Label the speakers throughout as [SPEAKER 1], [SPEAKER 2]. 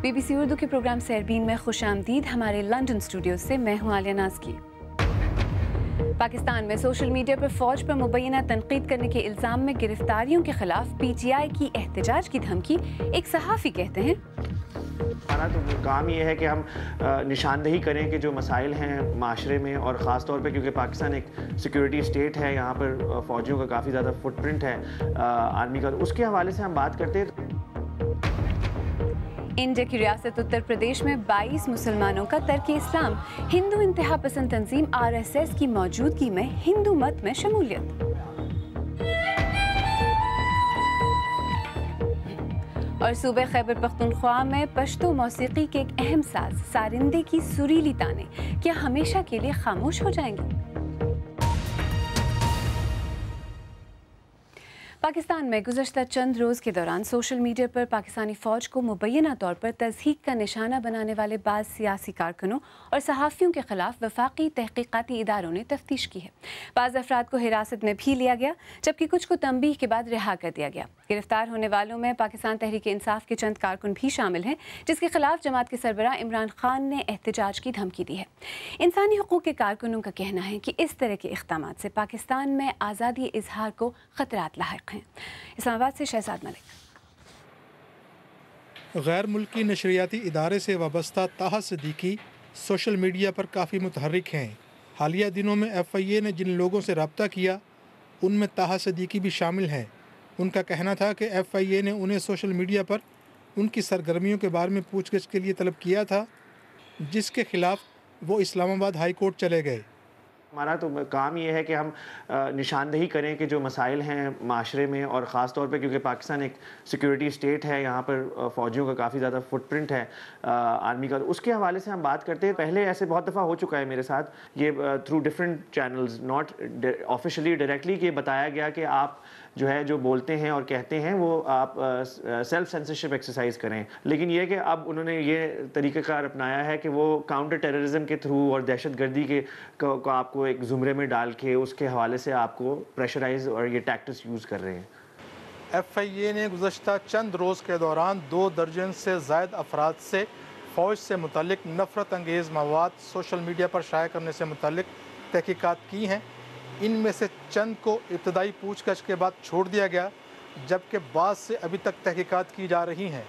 [SPEAKER 1] BBC Urdu کے programme سیربین میں خوش آمدید. ہمارے لندن اسٹوڈیو سے میں ہوں عالیہ ناز کی. پاکستان میں سوشل میڈیا پر فوج پر مبینہ تنقید کرنے کے الزام میں گرفتاریوں کے خلاف PTI کی احتجاج کی دھمکی. ایک صحافی کہتے ہیں
[SPEAKER 2] ہمارا تو کام یہ ہے کہ ہم نشاندہی کریں کہ جو مسائل ہیں معاشرے میں، اور خاص طور پہ کیونکہ پاکستان ایک سیکیورٹی اسٹیٹ ہے، یہاں پر فوجیوں کا کافی زیادہ فٹ پرنٹ ہے آرمی کا، اس کے حوالے سے ہم بات کرتے ہیں.
[SPEAKER 1] انڈیا کی ریاست اتر پردیش میں 22 مسلمانوں کا ترک اسلام. ہندو انتہا پسند تنظیم RSS کی موجودگی میں ہندو مت میں شمولیت. اور صوبہ خیبر پختونخوا میں پشتو موسیقی کے ایک اہم ساز سارندے کی سریلی تانیں کیا ہمیشہ کے لیے خاموش ہو جائیں گی؟ پاکستان میں گزشتہ چند روز کے دوران سوشل میڈیا پر پاکستانی فوج کو مبینہ طور پر تضحیک کا نشانہ بنانے والے بعض سیاسی کارکنوں اور صحافیوں کے خلاف وفاقی تحقیقاتی اداروں نے تفتیش کی ہے. بعض افراد کو حراست میں بھی لیا گیا جبکہ کچھ کو تنبیہ کے بعد رہا کر دیا گیا. گرفتار ہونے والوں میں پاکستان تحریک انصاف کے چند کارکن بھی شامل ہیں جس کے خلاف جماعت کے سربراہ عمران خان نے احتجاج کی دھمکی دی ہے. انسانی حقوق کے کارکنوں کا کہنا ہے کہ اس طرح کے اقدامات سے پاکستان میں آزادی اظہار کو خطرات لاحق ہیں. اسلام آباد سے شہزاد ملک.
[SPEAKER 3] غیر ملکی نشریاتی ادارے سے وابستہ طاہا صدیقی سوشل میڈیا پر کافی متحرک ہیں. حالیہ دنوں میں FIA نے جن لوگوں سے رابطہ کیا ان میں طاہا صدیقی بھی شامل ہیں. ان کا کہنا تھا کہ FIA نے انہیں سوشل میڈیا پر ان کی سرگرمیوں کے بارے میں پوچھ گچھ کے لیے طلب کیا تھا، جس کے خلاف وہ اسلام آباد ہائی کورٹ چلے گئے.
[SPEAKER 2] ہمارا تو کام یہ ہے کہ ہم نشاندہی کریں کہ جو مسائل ہیں معاشرے میں، اور خاص طور پہ کیونکہ پاکستان ایک سیکیورٹی اسٹیٹ ہے، یہاں پر فوجیوں کا کافی زیادہ فٹ پرنٹ ہے آرمی کا، اس کے حوالے سے ہم بات کرتے ہیں. پہلے ایسے بہت دفعہ ہو چکا ہے میرے ساتھ، یہ through different channels, not officially directly, کہ بتایا گیا کہ آپ جو ہے جو بولتے ہیں اور کہتے ہیں وہ آپ سیلف سینسرشپ ایکسرسائز کریں. لیکن یہ کہ اب انہوں نے یہ طریقہ کار اپنایا ہے کہ وہ کاؤنٹر ٹیررزم کے تھرو اور دہشت گردی کے کو آپ کو ایک زمرے میں ڈال کے اس کے حوالے سے آپ کو پریشرائز اور یہ ٹیکٹس یوز کر رہے ہیں.
[SPEAKER 3] FIA نے گزشتہ چند روز کے دوران 2 درجن سے زائد افراد سے فوج سے متعلق نفرت انگیز مواد سوشل میڈیا پر شائع کرنے سے متعلق تحقیقات کی ہیں. ان میں سے چند کو ابتدائی پوچھ گچھ کے بعد چھوڑ دیا گیا، جبکہ بعض سے ابھی تک تحقیقات کی جا رہی ہیں.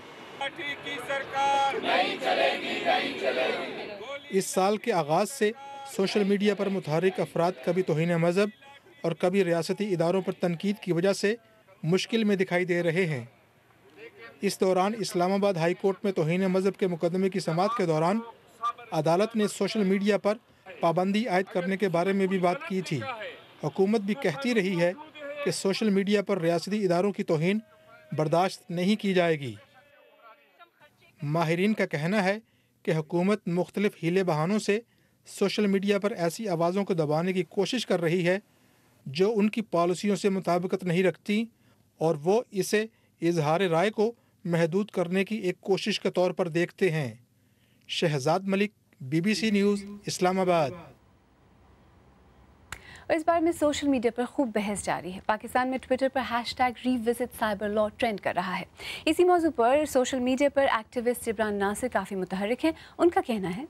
[SPEAKER 3] اس سال کے آغاز سے سوشل میڈیا پر متحرک افراد کبھی توہین مذہب اور کبھی ریاستی اداروں پر تنقید کی وجہ سے مشکل میں دکھائی دے رہے ہیں. اس دوران اسلام آباد ہائی کورٹ میں توہین مذہب کے مقدمے کی سماعت کے دوران عدالت نے سوشل میڈیا پر پابندی عائد کرنے کے بارے میں بھی بات کی تھی. حکومت بھی کہتی رہی ہے کہ سوشل میڈیا پر ریاستی اداروں کی توہین برداشت نہیں کی جائے گی. ماہرین کا کہنا ہے کہ حکومت مختلف ہیلے بہانوں سے سوشل میڈیا پر ایسی آوازوں کو دبانے کی کوشش کر رہی ہے جو ان کی پالیسیوں سے مطابقت نہیں رکھتی، اور وہ اسے اظہار رائے کو محدود کرنے کی ایک کوشش کے طور پر دیکھتے ہیں. شہزاد ملک، BBC نیوز، اسلام آباد.
[SPEAKER 1] اور اس بار میں سوشل میڈیا پر خوب بحث جاری ہے. پاکستان میں ٹویٹر پر #ReVisitCyberLaw سائبر لا ٹرینڈ کر رہا ہے. اسی موضوع پر سوشل میڈیا پر ایکٹیوسٹ جبران ناصر کافی متحرک ہیں. ان کا کہنا ہے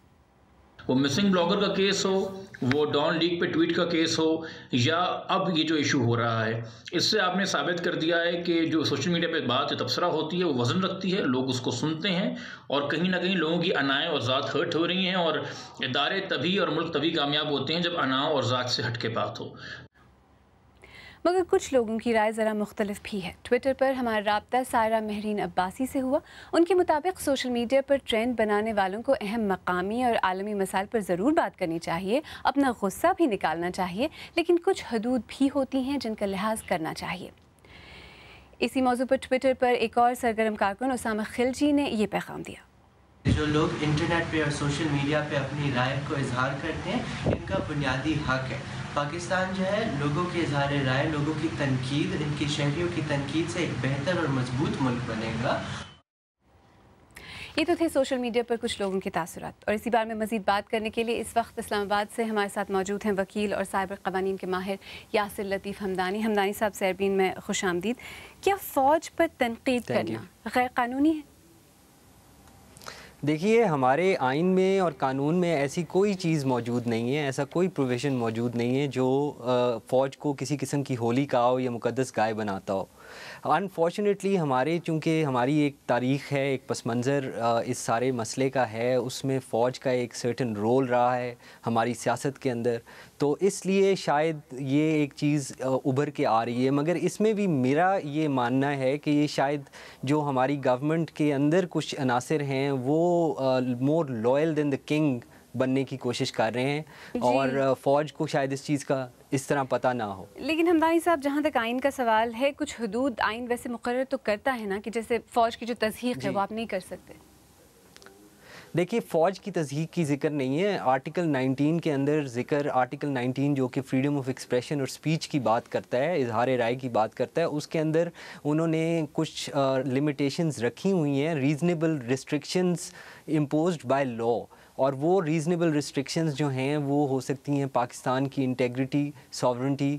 [SPEAKER 4] وہ مسنگ بلاگر کا کیس ہو، وہ ڈان لیک پہ ٹویٹ کا کیس ہو، یا اب یہ جو ایشو ہو رہا ہے، اس سے آپ نے ثابت کر دیا ہے کہ جو سوشل میڈیا پہ بات جو تبصرہ ہوتی ہے وہ وزن رکھتی ہے، لوگ اس کو سنتے ہیں، اور کہیں نہ کہیں لوگوں کی انائیں اور ذات ہرٹ ہو رہی ہیں، اور ادارے تبھی اور ملک تبھی کامیاب ہوتے ہیں جب اناؤں اور ذات سے ہٹ کے بات ہو.
[SPEAKER 1] مگر کچھ لوگوں کی رائے ذرا مختلف بھی ہے. ٹویٹر پر ہمارا رابطہ سائرہ مہرین عباسی سے ہوا. ان کے مطابق سوشل میڈیا پر ٹرینڈ بنانے والوں کو اہم مقامی اور عالمی مسائل پر ضرور بات کرنی چاہیے، اپنا غصہ بھی نکالنا چاہیے، لیکن کچھ حدود بھی ہوتی ہیں جن کا لحاظ کرنا چاہیے. اسی موضوع پر ٹویٹر پر ایک اور سرگرم کارکن اسامہ خلجی نے یہ پیغام دیا.
[SPEAKER 5] جو لوگ انٹرنیٹ پہ اور سوشل میڈیا پہ اپنی رائے کو اظہار کرتے ہیں، ان کا بنیادی حق ہے. پاکستان جو ہے لوگوں کے اظہار رائے، لوگوں کی تنقید، ان کی شہریوں کی تنقید سے ایک بہتر اور مضبوط ملک بنے گا.
[SPEAKER 1] یہ تو تھے سوشل میڈیا پر کچھ لوگوں کے تاثرات. اور اسی بارے میں مزید بات کرنے کے لیے اس وقت اسلام آباد سے ہمارے ساتھ موجود ہیں وکیل اور سائبر قوانین کے ماہر یاسر لطیف حمدانی. حمدانی صاحب، سیربین میں خوش آمدید. کیا فوج پر تنقید کرنا غیر قانونی ہے؟
[SPEAKER 6] دیکھیے ہمارے آئین میں اور قانون میں ایسی کوئی چیز موجود نہیں ہے, ایسا کوئی پروویژن موجود نہیں ہے جو فوج کو کسی قسم کی ہولی کاؤ یا مقدس گائے بناتا ہو. انفارچونیٹلی ہمارے چونکہ ہماری ایک تاریخ ہے, ایک پس منظر اس سارے مسئلے کا ہے, اس میں فوج کا ایک سرٹن رول رہا ہے ہماری سیاست کے اندر, تو اس لیے شاید یہ ایک چیز ابھر کے آ رہی ہے. مگر اس میں بھی میرا یہ ماننا ہے کہ یہ شاید جو ہماری گورنمنٹ کے اندر کچھ عناصر ہیں وہ more loyal then the king بننے کی کوشش کر رہے ہیں, اور فوج کو شاید اس چیز کا اس طرح پتہ نہ ہو.
[SPEAKER 1] لیکن ہمدانی صاحب, جہاں تک آئین کا سوال ہے, کچھ حدود آئین ویسے مقرر تو کرتا ہے نا, کہ جیسے فوج کی جو تضحیق ہے وہ آپ نہیں کر سکتے.
[SPEAKER 6] دیکھیے فوج کی تضحیق کی ذکر نہیں ہے. آرٹیکل 19 کے اندر ذکر, آرٹیکل 19 جو کہ فریڈم آف ایکسپریشن اور اسپیچ کی بات کرتا ہے, اظہار رائے کی بات کرتا ہے, اس کے اندر انہوں نے کچھ لمیٹیشنز رکھی ہوئی ہیں, reasonable restrictions imposed by law, اور وہ ریزنیبل ریسٹرکشنز جو ہیں وہ ہو سکتی ہیں پاکستان کی integrity, sovereignty,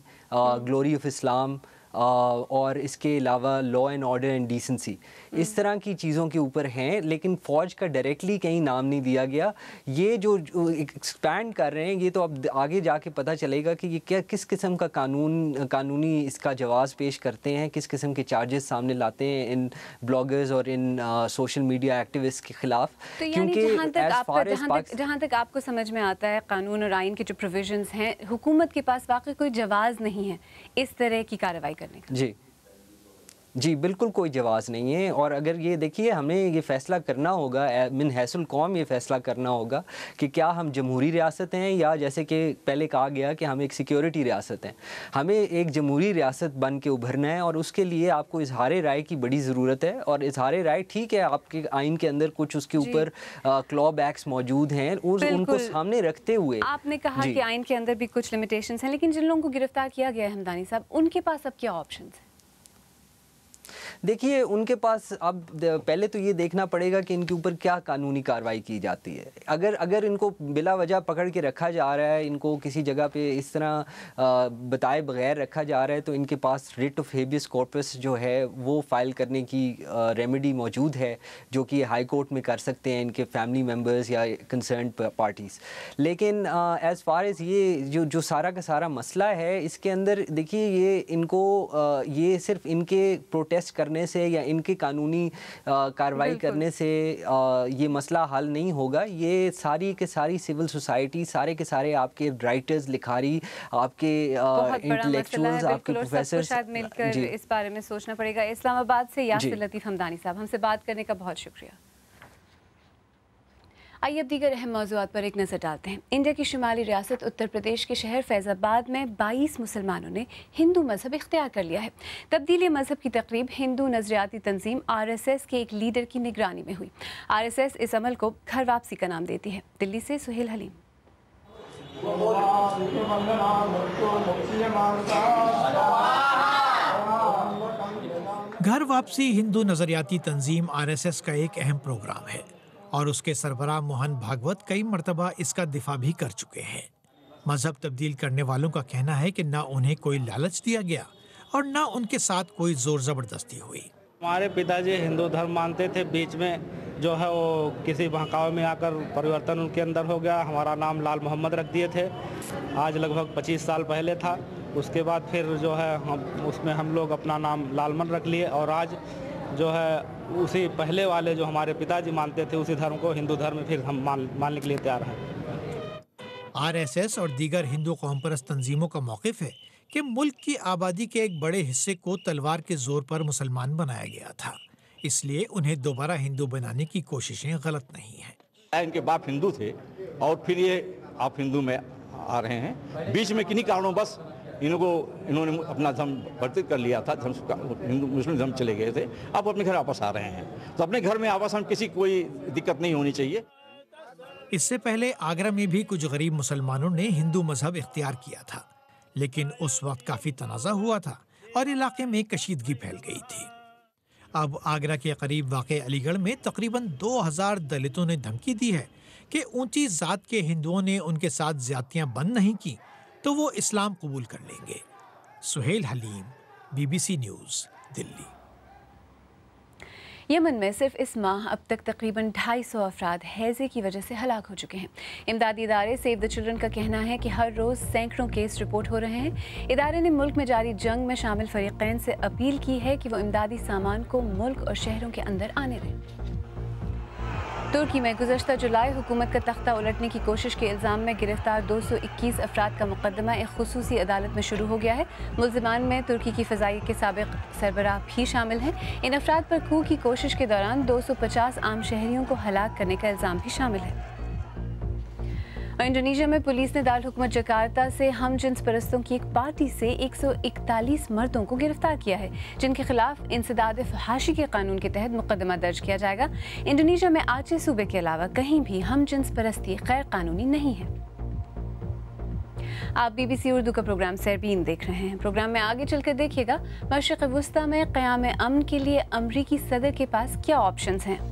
[SPEAKER 6] glory of Islam, اور اس کے علاوہ law and order and decency, اس طرح کی چیزوں کے اوپر ہیں. لیکن فوج کا ڈائریکٹلی کہیں نام نہیں دیا گیا. یہ جو ایکسپینڈ کر رہے ہیں, یہ تو اب آگے جا کے پتہ چلے گا کہ یہ کس قسم کا قانونی اس کا جواز پیش کرتے ہیں, کس قسم کے چارجز سامنے لاتے ہیں ان بلاگرز اور ان سوشل میڈیا ایکٹیوسٹ کے خلاف.
[SPEAKER 1] کیونکہ جہاں تک آپ کو سمجھ میں آتا ہے, قانون اور آئین کے جو پروویژنز ہیں, حکومت کے پاس واقعی کوئی جواز نہیں ہے اس طرح کی کارروائی کرنے کا.
[SPEAKER 6] جی بالکل کوئی جواز نہیں ہے. اور اگر یہ دیکھیے ہمیں یہ فیصلہ کرنا ہوگا, من حیث القوم یہ فیصلہ کرنا ہوگا کہ کیا ہم جمہوری ریاست ہیں, یا جیسے کہ پہلے کہا گیا کہ ہم ایک سیکیورٹی ریاست ہیں. ہمیں ایک جمہوری ریاست بن کے ابھرنا ہے, اور اس کے لیے آپ کو اظہار رائے کی بڑی ضرورت ہے. اور اظہار رائے ٹھیک ہے, آپ کے آئین کے اندر کچھ اس کے اوپر کلا بیکس موجود ہیں, ان کو سامنے رکھتے ہوئے
[SPEAKER 1] آپ نے کہا کہ آئین کے اندر بھی کچھ لمیٹیشنز ہیں, لیکن جن لوگوں کو گرفتار کیا گیا ہے ہمدانی صاحب, ان کے پاس اب کیا آپشنز ہیں؟
[SPEAKER 6] دیکھیے ان کے پاس اب پہلے تو یہ دیکھنا پڑے گا کہ ان کے اوپر کیا قانونی کارروائی کی جاتی ہے. اگر ان کو بلا وجہ پکڑ کے رکھا جا رہا ہے, ان کو کسی جگہ پہ اس طرح بتائے بغیر رکھا جا رہا ہے, تو ان کے پاس ریٹ آف ہیبیس کارپس جو ہے وہ فائل کرنے کی ریمیڈی موجود ہے, جو کہ ہائی کورٹ میں کر سکتے ہیں ان کے فیملی ممبرز یا کنسرنڈ پارٹیز. لیکن ایز فار ایز یہ جو سارا کا سارا مسئلہ ہے, اس کے اندر دیکھیے یہ ان کو یہ صرف ان کے پروٹیسٹ کرنے سے یا ان کے قانونی کارروائی کرنے سے یہ مسئلہ حل نہیں ہوگا. یہ ساری کے ساری سول سوسائٹی, سارے کے سارے آپ کے رائٹرز, لکھاری, آپ کے انٹلیکچوئلز, آپ کے پروفیسرز,
[SPEAKER 1] شاید مل کر اس بارے میں سوچنا پڑے گا. اسلام آباد سے یاسر لطیف حمدانی صاحب, ہم سے بات کرنے کا بہت شکریہ. آئیے اب دیگر اہم موضوعات پر ایک نظر ڈالتے ہیں. انڈیا کی شمالی ریاست اتر پردیش کے شہر فیض آباد میں 22 مسلمانوں نے ہندو مذہب اختیار کر لیا ہے. تبدیلی مذہب کی تقریب ہندو نظریاتی تنظیم RSS کے ایک لیڈر کی نگرانی میں ہوئی. RSS اس عمل کو گھر واپسی کا نام دیتی ہے. دلی سے سہیل حلیم.
[SPEAKER 7] گھر واپسی ہندو نظریاتی تنظیم RSS کا ایک اہم پروگرام ہے, اور اس کے سربراہ موہن بھاگوت کئی مرتبہ اس کا دفاع بھی کر چکے ہیں. مذہب تبدیل کرنے والوں کا کہنا ہے کہ نہ انہیں کوئی لالچ دیا گیا اور نہ ان کے ساتھ کوئی زور زبردستی ہوئی.
[SPEAKER 8] ہمارے پتا جی ہندو دھرم مانتے تھے, بیچ میں جو ہے وہ کسی بہکاوے میں آ کر پریورتن ان کے اندر ہو گیا. ہمارا نام لال محمد رکھ دیے تھے, آج لگ بھگ 25 سال پہلے تھا. اس کے بعد پھر جو ہے اس میں ہم لوگ اپنا نام لالمن رکھ لیے, اور آج جو ہے اسی پہلے والے جو ہمارے پتا جی مانتے تھے اسی دھرم کو ہندو دھرم میں پھر ہم ماننے کے لیے تیار ہیں.
[SPEAKER 7] RSS اور دیگر ہندو قوم پرست تنظیموں کا موقف ہے کہ ملک کی آبادی کے ایک بڑے حصے کو تلوار کے زور پر مسلمان بنایا گیا تھا, اس لیے انہیں دوبارہ ہندو بنانے کی کوششیں غلط نہیں ہیں.
[SPEAKER 9] ان کے باپ ہندو تھے اور پھر یہ آپ ہندو میں آ رہے ہیں, بیچ میں کنہیں کارنوں بس انہوں نے اپنا دھرم پرتت کر لیا تھا, ہندو مسلم دھرم چلے گئے تھے, اب اپنے گھر واپس آ رہے ہیں. تو اپنے گھر میں آپس ہم کسی کوئی دقت نہیں ہونی چاہیے.
[SPEAKER 7] اس سے پہلے آگرہ میں بھی کچھ غریب مسلمانوں نے ہندو مذہب اختیار کیا تھا, لیکن اس وقت کافی تنازع ہوا تھا اور علاقے میں کشیدگی پھیل گئی تھی. اب آگرہ کے قریب واقع علی گڑھ میں تقریباً 2000 دلتوں نے دھمکی دی ہے کہ اونچی ذات کے ہندوؤں نے ان کے ساتھ زیادتیاں بند نہیں کی تو وہ اسلام قبول کر لیں گے. سہیل حلیم, BBC نیوز, دلی.
[SPEAKER 1] یمن میں صرف اس ماہ اب تک تقریباً 250 افراد ہیضے کی وجہ سے ہلاک ہو چکے ہیں۔ امدادی ادارے سیو دی چلڈرن کا کہنا ہے کہ ہر روز سینکڑوں کیس رپورٹ ہو رہے ہیں۔ ادارے نے ملک میں جاری جنگ میں شامل فریقین سے اپیل کی ہے کہ وہ امدادی سامان کو ملک اور شہروں کے اندر آنے دیں۔ ترکی میں گزشتہ جولائی حکومت کا تختہ الٹنے کی کوشش کے الزام میں گرفتار 221 افراد کا مقدمہ ایک خصوصی عدالت میں شروع ہو گیا ہے۔ ملزمان میں ترکی کی فضائیہ کے سابق سربراہ بھی شامل ہیں۔ ان افراد پر کھو کی کوشش کے دوران 250 عام شہریوں کو ہلاک کرنے کا الزام بھی شامل ہے۔ اور انڈونیشیا میں پولیس نے دارالحکومت جکارتا سے ہم جنس پرستوں کی ایک پارٹی سے 141 مردوں کو گرفتار کیا ہے، جن کے خلاف انسداد فحاشی کے قانون کے تحت مقدمہ درج کیا جائے گا۔ انڈونیشیا میں آچے صوبے کے علاوہ کہیں بھی ہم جنس پرستی غیر قانونی نہیں ہے۔ آپ BBC اردو کا پروگرام سیربین دیکھ رہے ہیں۔ پروگرام میں آگے چل کر دیکھیے گا مشرق وسطی میں قیام امن کے لیے امریکی صدر کے پاس کیا آپشنز ہیں۔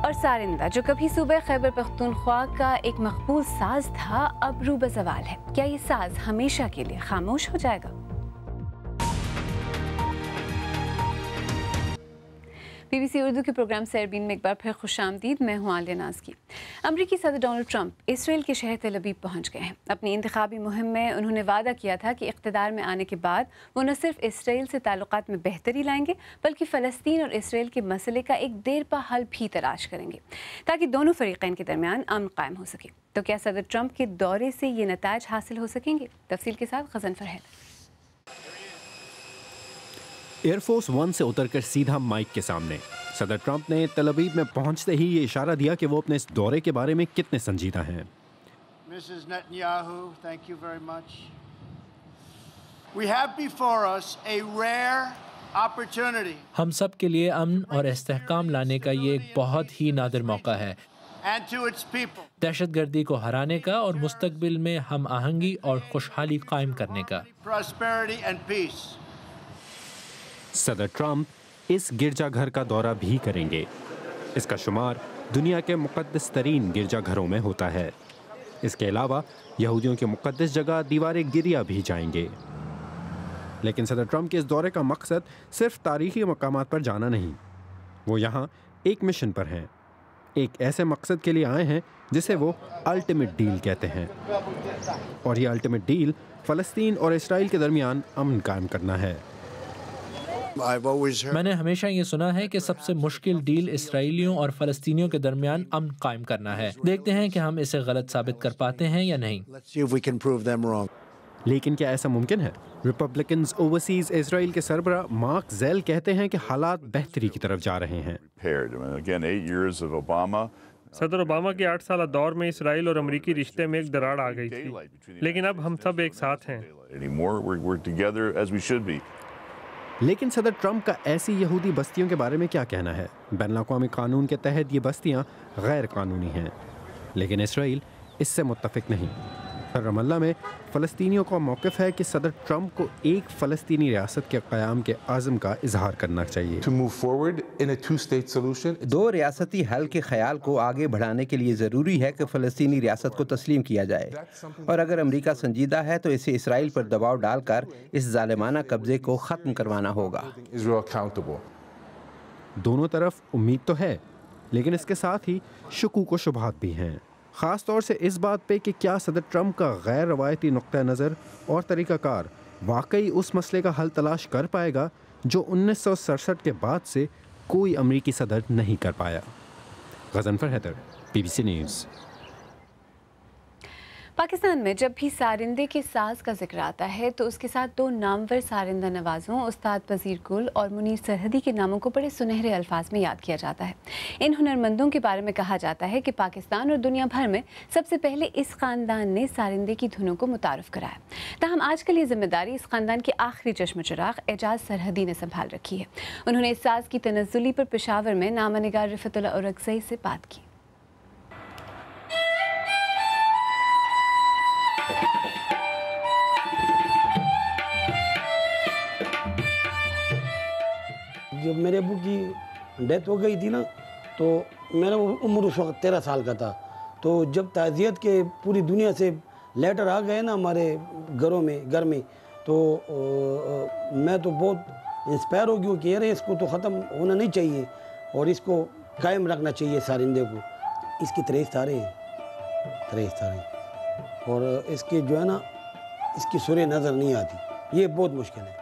[SPEAKER 1] اور سارندہ جو کبھی صوبہ خیبر پختونخوا کا ایک مقبول ساز تھا، اب رو بزوال ہے۔ کیا یہ ساز ہمیشہ کے لیے خاموش ہو جائے گا؟ BBC اردو کے پروگرام سیربین میں ایک بار پھر خوش آمدید۔ میں ہوں عالیہ نازکی۔ امریکی صدر ڈونلڈ ٹرمپ اسرائیل کے شہر تل ابیب پہنچ گئے ہیں۔ اپنی انتخابی مہم میں انہوں نے وعدہ کیا تھا کہ اقتدار میں آنے کے بعد وہ نہ صرف اسرائیل سے تعلقات میں بہتری لائیں گے بلکہ فلسطین اور اسرائیل کے مسئلے کا ایک دیر پا حل بھی تلاش کریں گے تاکہ دونوں فریقین کے درمیان امن قائم ہو سکے۔ تو کیا صدر ٹرمپ کے دورے سے یہ نتائج حاصل ہو سکیں گے؟ تفصیل کے ساتھ Ghazanfar Haider.
[SPEAKER 10] Air force one سے اتر کر سیدھا مائک کے سامنے صدر ٹرمپ نے تل ابیب میں پہنچتے ہی یہ اشارہ دیا کہ وہ اپنے اس دورے کے بارے میں کتنے سنجیدہ ہیں۔
[SPEAKER 11] Mrs. Netanyahu, thank you very much. We have before us a rare opportunity.
[SPEAKER 12] ہم سب کے لیے امن اور استحکام لانے کا یہ ایک بہت ہی نادر موقع ہے،
[SPEAKER 11] And to its people.
[SPEAKER 12] دہشت گردی کو ہرانے کا اور مستقبل میں ہم آہنگی اور خوشحالی قائم کرنے کا۔
[SPEAKER 11] Prosperity and peace.
[SPEAKER 10] صدر ٹرمپ اس گرجا گھر کا دورہ بھی کریں گے۔ اس کا شمار دنیا کے مقدس ترین گرجا گھروں میں ہوتا ہے۔ اس کے علاوہ یہودیوں کی مقدس جگہ دیوار گریا بھی جائیں گے۔ لیکن صدر ٹرمپ کے اس دورے کا مقصد صرف تاریخی مقامات پر جانا نہیں، وہ یہاں ایک مشن پر ہیں، ایک ایسے مقصد کے لیے آئے ہیں جسے وہ الٹیمیٹ ڈیل کہتے ہیں، اور یہ الٹیمیٹ ڈیل فلسطین اور اسرائیل کے درمیان امن قائم کرنا ہے۔
[SPEAKER 12] میں نے ہمیشہ یہ سنا ہے کہ سب سے مشکل ڈیل اسرائیلیوں اور فلسطینیوں کے درمیان امن قائم کرنا ہے۔ دیکھتے ہیں کہ ہم اسے غلط ثابت کر پاتے ہیں یا نہیں۔
[SPEAKER 10] لیکن کیا ایسا ممکن ہے؟ ریپبلکنز اوورسیز اسرائیل کے سربراہ مارک زیل کہتے ہیں کہ حالات بہتری کی طرف جا رہے ہیں۔
[SPEAKER 13] صدر اوباما کے 8 سالہ دور میں اسرائیل اور امریکی رشتے میں ایک دراڑ آ گئی تھی، لیکن اب ہم سب ایک ساتھ ہیں۔
[SPEAKER 10] لیکن صدر ٹرمپ کا ایسی یہودی بستیوں کے بارے میں کیا کہنا ہے؟ بین الاقوامی قانون کے تحت یہ بستیاں غیر قانونی ہیں، لیکن اسرائیل اس سے متفق نہیں۔ رام اللہ میں فلسطینیوں کا موقف ہے کہ صدر ٹرمپ کو ایک فلسطینی ریاست کے قیام کے عزم کا اظہار کرنا چاہیے۔
[SPEAKER 14] دو ریاستی حل کے خیال کو آگے بڑھانے کے لیے ضروری ہے کہ فلسطینی ریاست کو تسلیم کیا جائے، اور اگر امریکہ سنجیدہ ہے تو اسے اسرائیل پر دباؤ ڈال کر اس ظالمانہ قبضے کو ختم کروانا ہوگا۔
[SPEAKER 10] دونوں طرف امید تو ہے، لیکن اس کے ساتھ ہی شکوک و شبہات بھی ہیں، خاص طور سے اس بات پہ کہ کیا صدر ٹرمپ کا غیر روایتی نقطہ نظر اور طریقہ کار واقعی اس مسئلے کا حل تلاش کر پائے گا جو 1967 کے بعد سے کوئی امریکی صدر نہیں کر پایا۔ Ghazanfar Haider, BBC news.
[SPEAKER 1] پاکستان میں جب بھی سارندے کے ساز کا ذکر آتا ہے تو اس کے ساتھ دو نامور سارندہ نوازوں استاد پذیر گل اور منیر سرحدی کے ناموں کو بڑے سنہرے الفاظ میں یاد کیا جاتا ہے۔ ان ہنرمندوں کے بارے میں کہا جاتا ہے کہ پاکستان اور دنیا بھر میں سب سے پہلے اس خاندان نے سارندے کی دھنوں کو متعارف کرایا۔ تاہم آج کل یہ ذمہ داری اس خاندان کے آخری چشم چراغ اعجاز سرحدی نے سنبھال رکھی ہے۔ انہوں نے اس ساز کی تنزلی پر پشاور میں نامہ نگار رفعت اللہ اورکزئی سے بات کی۔
[SPEAKER 15] جب میرے ابو کی ڈیتھ ہو گئی تھی نا، تو میرا عمر اس وقت 13 سال کا تھا، تو جب تعزیت کے پوری دنیا سے لیٹر آ گئے نا ہمارے گھر میں، تو میں تو بہت انسپائر ہو گیا کہ ارے اس کو تو ختم ہونا نہیں چاہیے اور اس کو قائم رکھنا چاہیے سارندے کو. اس کی 23 تاریں ہیں اور اس کے جو ہے نا اس کی سریں نظر نہیں آتی. یہ بہت مشکل ہے.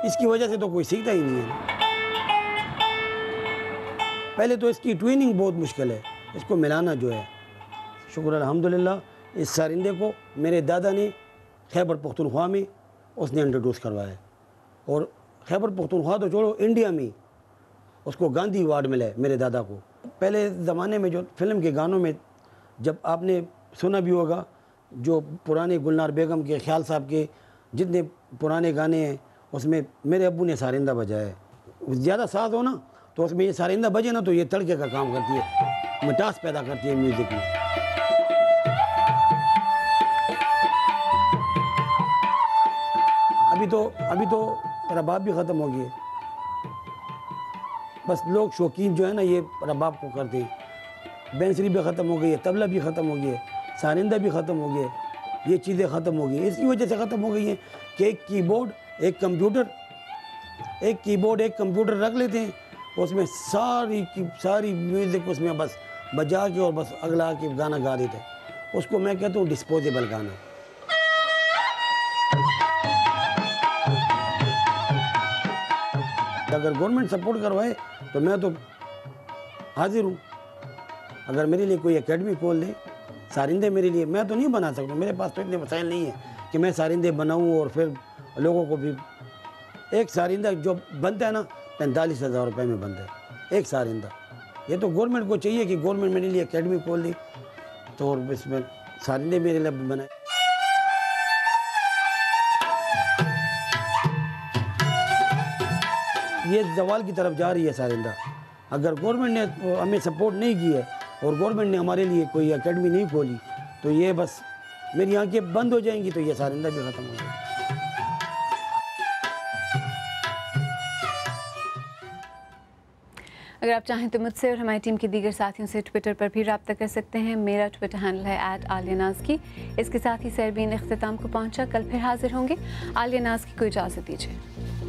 [SPEAKER 15] اس کی وجہ سے تو کوئی سیکھتا ہی نہیں ہے. پہلے تو اس کی ٹویننگ بہت مشکل ہے, اس کو ملانا جو ہے. شکر الحمدللہ اس سارندے کو میرے دادا نے خیبر پختونخوا میں اس نے انٹروڈیوس کروایا اور خیبر پختونخوا تو چھوڑو انڈیا میں اس کو گاندھی ایوارڈ ملا ہے میرے دادا کو. پہلے زمانے میں جو فلم کے گانوں میں جب آپ نے سنا بھی ہوگا جو پرانے گلنار بیگم کے خیال صاحب کے جتنے پرانے گانے ہیں اس میں میرے ابو نے سارندہ بجایا ہے. زیادہ ساز ہو نا تو اس میں یہ سارندہ بجے نا تو یہ تڑکے کا کام کرتی ہے, مٹاس پیدا کرتی ہے میوزک میں. ابھی تو رباب بھی ختم ہو گئے. بس لوگ شوقین جو ہے نا یہ رباب کو کرتے ہیں. بینسری بھی ختم ہو گئی ہے, طبلہ بھی ختم ہو گیا ہے, سارندہ بھی ختم ہو گیا ہے. یہ چیزیں ختم ہو گئی ہیں. اس کی وجہ سے ختم ہو گئی ہیں کہ ایک کی بورڈ ایک کمپیوٹر رکھ لیتے ہیں, اس میں ساری میوزک اس میں بس بجا کے اور بس اگلا کے گانا گا دیتے ہیں. اس کو میں کہتا ہوں ڈسپوزیبل گانا. اگر گورنمنٹ سپورٹ کروائے تو میں تو حاضر ہوں. اگر میرے لیے کوئی اکیڈمی کھول دے سارندے میرے لیے, میں تو نہیں بنا سکتا, میرے پاس تو اتنے وسائل نہیں ہیں کہ میں سارندے بناؤں اور پھر لوگوں کو بھی. ایک سارندہ جو بنتا ہے نا 45,000 روپے میں بنتا ہے ایک سارندہ. یہ تو گورنمنٹ کو چاہیے کہ گورنمنٹ میرے لیے اکیڈمی کھول دے تو اور اس میں سارندے میرے لیے بنائے. یہ زوال کی طرف جا رہی ہے سارندہ. اگر گورنمنٹ نے ہمیں سپورٹ نہیں کی ہے اور گورنمنٹ نے ہمارے لیے کوئی اکیڈمی نہیں کھولی تو یہ بس میری آنکھیں بند ہو جائیں گی تو یہ سارندہ بھی ختم ہو جائے گا.
[SPEAKER 1] اگر آپ چاہیں تو مجھ سے اور ہماری ٹیم کے دیگر ساتھیوں سے ٹویٹر پر بھی رابطہ کر سکتے ہیں. میرا ٹویٹر ہینڈل ہے @عالیہ نازکی. اس کے ساتھ ہی سیربین اختتام کو پہنچا. کل پھر حاضر ہوں گے. عالیہ نازکی کو اجازت دیجیے.